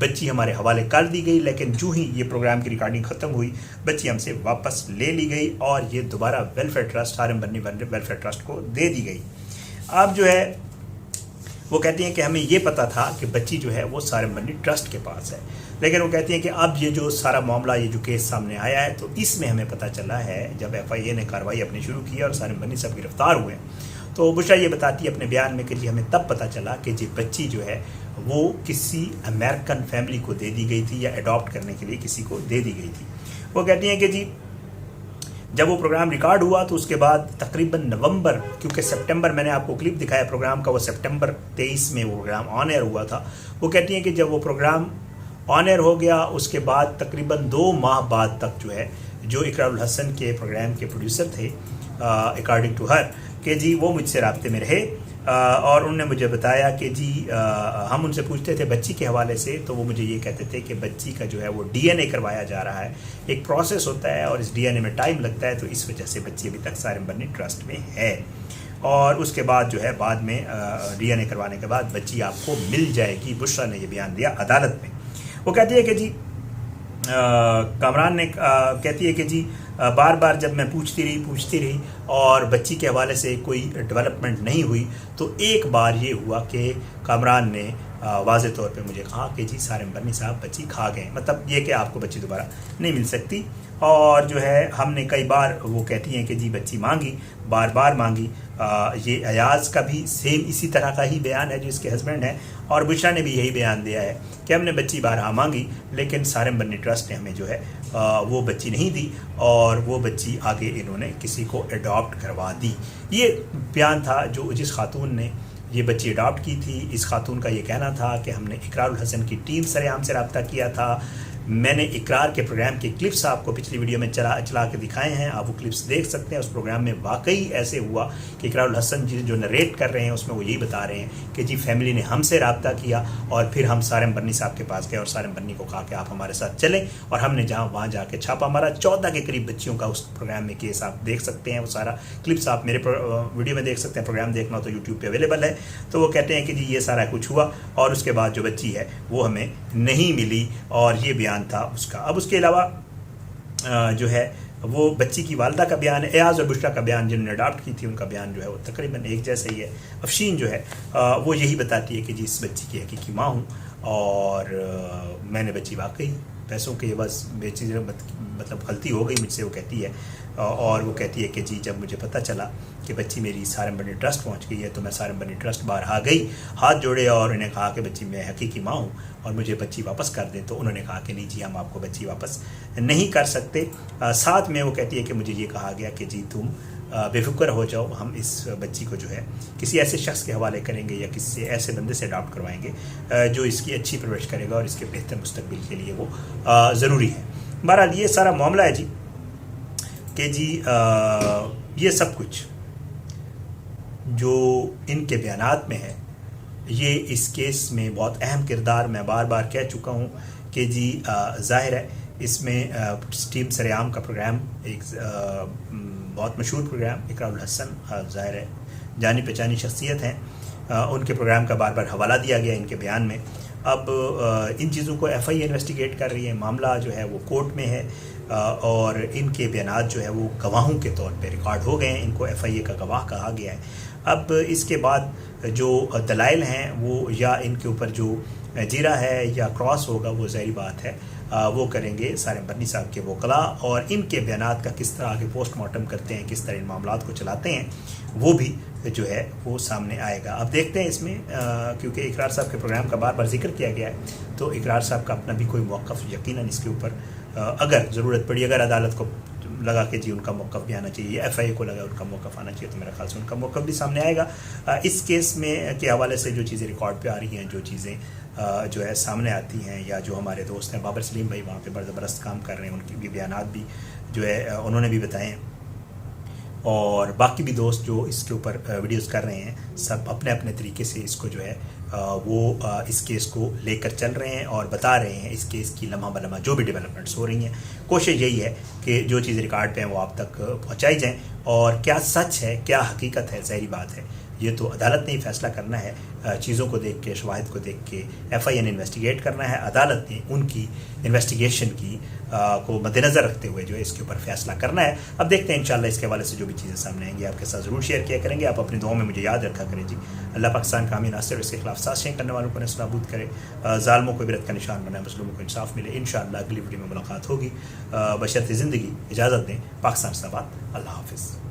بچی ہمارے حوالے کر دی گئی، لیکن جو ہی یہ پروگرام کی ریکارڈنگ ختم ہوئی بچی ہم سے واپس لے لی گئی اور یہ دوبارہ ویلفیئر ٹرسٹ سارم بنی ویلفیئر ٹرسٹ کو دے دی گئی۔ اب جو ہے وہ کہتی ہیں کہ ہمیں یہ پتہ تھا کہ بچی جو ہے وہ سارم بنی ٹرسٹ کے پاس ہے، لیکن وہ کہتی ہیں کہ اب یہ جو سارا معاملہ یہ جو کیس سامنے آیا ہے تو اس میں ہمیں پتہ چلا ہے جب ایف آئی اے نے کارروائی اپنی شروع کی اور سارم بنی سب گرفتار ہوئے تو بشرا یہ بتاتی ہے اپنے بیان میں کہ جی ہمیں تب پتہ چلا کہ جی بچی جو ہے وہ کسی امریکن فیملی کو دے دی گئی تھی یا اڈاپٹ کرنے کے لیے کسی کو دے دی گئی تھی۔ وہ کہتی ہیں کہ جی جب وہ پروگرام ریکارڈ ہوا تو اس کے بعد تقریباً نومبر، کیونکہ سپٹمبر میں نے آپ کو کلپ دکھایا پروگرام کا، وہ سپٹمبر 23 میں وہ پروگرام آن ایئر ہوا تھا۔ وہ کہتی ہیں کہ جب وہ پروگرام آن ایئر ہو گیا اس کے بعد تقریباً 2 ماہ بعد تک جو ہے جو اقرار الحسن کے پروگرام کے پروڈیوسر تھے اکارڈنگ ٹو ہر کہ جی وہ مجھ سے رابطے میں رہے اور انہوں نے مجھے بتایا کہ جی ہم ان سے پوچھتے تھے بچی کے حوالے سے تو وہ مجھے یہ کہتے تھے کہ بچی کا جو ہے وہ ڈی این اے کروایا جا رہا ہے، ایک پروسیس ہوتا ہے اور اس ڈی این اے میں ٹائم لگتا ہے، تو اس وجہ سے بچی ابھی تک سارم بنی ٹرسٹ میں ہے اور اس کے بعد جو ہے بعد میں ڈی این اے کروانے کے بعد بچی آپ کو مل جائے گی۔ بشرا نے یہ بیان دیا عدالت میں۔ وہ کہتی ہے کہ جی کامران نے کہتی ہے کہ جی بار بار جب میں پوچھتی رہی اور بچی کے حوالے سے کوئی ڈیولپمنٹ نہیں ہوئی تو ایک بار یہ ہوا کہ کامران نے واضح طور پہ مجھے کہا کہ جی سارم بنی صاحب بچی کھا گئے، مطلب یہ کہ آپ کو بچی دوبارہ نہیں مل سکتی، اور جو ہے ہم نے کئی بار وہ کہتی ہیں کہ جی بچی مانگی، بار بار مانگی۔ یہ ایاز کا بھی سیم اسی طرح کا ہی بیان ہے جو اس کے ہسبینڈ ہیں، اور بشرا نے بھی یہی بیان دیا ہے کہ ہم نے بچی بارہا مانگی لیکن سارم بنی ٹرسٹ نے ہمیں جو ہے وہ بچی نہیں دی اور وہ بچی آگے انہوں نے کسی کو اڈاپٹ کروا دی۔ یہ بیان تھا جو جس خاتون نے یہ بچی اڈاپٹ کی تھی، اس خاتون کا یہ کہنا تھا کہ ہم نے اقرار الحسن کی ٹیم سرعام سے رابطہ کیا تھا۔ میں نے اقرار کے پروگرام کے کلپس آپ کو پچھلی ویڈیو میں چلا کے دکھائے ہیں، آپ وہ کلپس دیکھ سکتے ہیں۔ اس پروگرام میں واقعی ایسے ہوا کہ اقرار الحسن جو نریٹ کر رہے ہیں اس میں وہ یہی بتا رہے ہیں کہ جی فیملی نے ہم سے رابطہ کیا اور پھر ہم سارم بنی صاحب کے پاس گئے اور سارم بنی کو کہا کہ آپ ہمارے ساتھ چلیں، اور ہم نے وہاں جا کے چھاپا مارا۔ 14 کے قریب بچیوں کا اس پروگرام میں کیس آپ دیکھ سکتے ہیں، وہ سارا کلپس آپ میرے ویڈیو میں دیکھ سکتے ہیں، پروگرام دیکھنا تو یوٹیوب پہ اویلیبل ہے۔ تو وہ کہتے ہیں کہ جی یہ سارا کچھ ہوا اور اس کے بعد جو بچی ہے وہ ہمیں نہیں ملی، اور یہ بیان تھا اس کا۔ اب اس کے علاوہ جو ہے وہ بچی کی والدہ کا بیان ہے، ایاز اور بشرا کا بیان جنہوں نے اڈاپٹ کی تھی ان کا بیان جو ہے وہ تقریباً ایک جیسا ہی ہے۔ افشین جو ہے وہ یہی بتاتی ہے کہ جی اس بچی کی حقیقی ماں ہوں اور میں نے بچی واقعی پیسوں کے بس بے چیز مطلب غلطی ہو گئی مجھ سے، وہ کہتی ہے، اور وہ کہتی ہے کہ جی جب مجھے پتہ چلا کہ بچی میری سارم بنی ٹرسٹ پہنچ گئی ہے تو میں سارم بنی ٹرسٹ بارہا گئی، ہاتھ جوڑے اور انہیں کہا کہ بچی میں حقیقی ماں ہوں اور مجھے بچی واپس کر دیں، تو انہوں نے کہا کہ نہیں جی ہم آپ کو بچی واپس نہیں کر سکتے۔ ساتھ میں وہ کہتی ہے کہ مجھے یہ کہا گیا کہ جی تم بے فکر ہو جاؤ، ہم اس بچی کو جو ہے کسی ایسے شخص کے حوالے کریں گے یا کسی ایسے بندے سے اڈاپٹ کروائیں گے جو اس کی اچھی پرورش کرے گا اور اس کے بہتر مستقبل کے لیے وہ ضروری ہے۔ بہرحال یہ سارا معاملہ ہے جی کہ جی یہ سب کچھ جو ان کے بیانات میں ہے یہ اس کیس میں بہت اہم کردار، میں بار بار کہہ چکا ہوں کہ جی ظاہر ہے اس میں ٹیم سرعام کا پروگرام ایک بہت مشہور پروگرام، اقرار الحسن ظاہر ہے جانی پہچانی شخصیت ہیں، ان کے پروگرام کا بار بار حوالہ دیا گیا ان کے بیان میں۔ اب ان چیزوں کو ایف آئی اے انویسٹیگیٹ کر رہی ہے، معاملہ جو ہے وہ کورٹ میں ہے اور ان کے بیانات جو ہے وہ گواہوں کے طور پہ ریکارڈ ہو گئے ہیں، ان کو ایف آئی اے کا گواہ کہا گیا ہے۔ اب اس کے بعد جو دلائل ہیں وہ یا ان کے اوپر جو جیرا ہے یا کراس ہوگا وہ ظاہری بات ہے وہ کریں گے سارم بنی صاحب کے وکلاء، اور ان کے بیانات کا کس طرح آگے پوسٹ مارٹم کرتے ہیں، کس طرح ان معاملات کو چلاتے ہیں وہ بھی جو ہے وہ سامنے آئے گا۔ اب دیکھتے ہیں اس میں کیونکہ اقرار صاحب کے پروگرام کا بار بار ذکر کیا گیا ہے تو اقرار صاحب کا اپنا بھی کوئی موقف یقیناً اس کے اوپر اگر ضرورت پڑی، اگر عدالت کو لگا کہ جی ان کا موقف بھی آنا چاہیے یا ایف آئی اے کو لگا ان کا موقف آنا چاہیے تو میرے خیال سے ان کا موقف بھی سامنے آئے گا۔ اس کیس میں کے حوالے سے جو چیزیں ریکارڈ پہ آ رہی ہیں، جو چیزیں جو ہے سامنے آتی ہیں، یا جو ہمارے دوست ہیں بابر سلیم بھائی وہاں پہ بڑا زبردست کام کر رہے ہیں، ان کی بھی بیانات بھی جو ہے انہوں نے بھی بتائے ہیں، اور باقی بھی دوست جو اس کے اوپر ویڈیوز کر رہے ہیں سب اپنے اپنے طریقے سے اس کو جو ہے وہ اس کیس کو لے کر چل رہے ہیں اور بتا رہے ہیں اس کیس کی لمحہ بلمحہ جو بھی ڈیولپمنٹس ہو رہی ہیں۔ کوشش یہی ہے کہ جو چیز ریکارڈ پہ ہیں وہ آپ تک پہنچائی جائیں، اور کیا سچ ہے کیا حقیقت ہے ظاہری بات ہے یہ تو عدالت نے ہی فیصلہ کرنا ہے، چیزوں کو دیکھ کے، شواہد کو دیکھ کے FIA نے انویسٹیگیٹ کرنا ہے، عدالت نے ان کی انویسٹیگیشن کی کو مد نظر رکھتے ہوئے جو ہے اس کے اوپر فیصلہ کرنا ہے۔ اب دیکھتے ہیں انشاءاللہ اس کے حوالے سے جو بھی چیزیں سامنے آئیں گی آپ کے ساتھ ضرور شیئر کیا کریں گے۔ آپ اپنی دعاؤں میں مجھے یاد رکھا کریں جی۔ اللہ پاکستان کا حامی ناصر، اس کے خلاف سازشیں کرنے والوں کو نیست نابود کرے، ظالموں کو عبرت کا نشان بنائے، مظلوموں کو انصاف ملے۔ انشاءاللہ اگلی ویڈیو میں ملاقات ہوگی۔ بشرط زندگی اجازت دیں۔ پاکستان زندہ باد۔ اللہ حافظ۔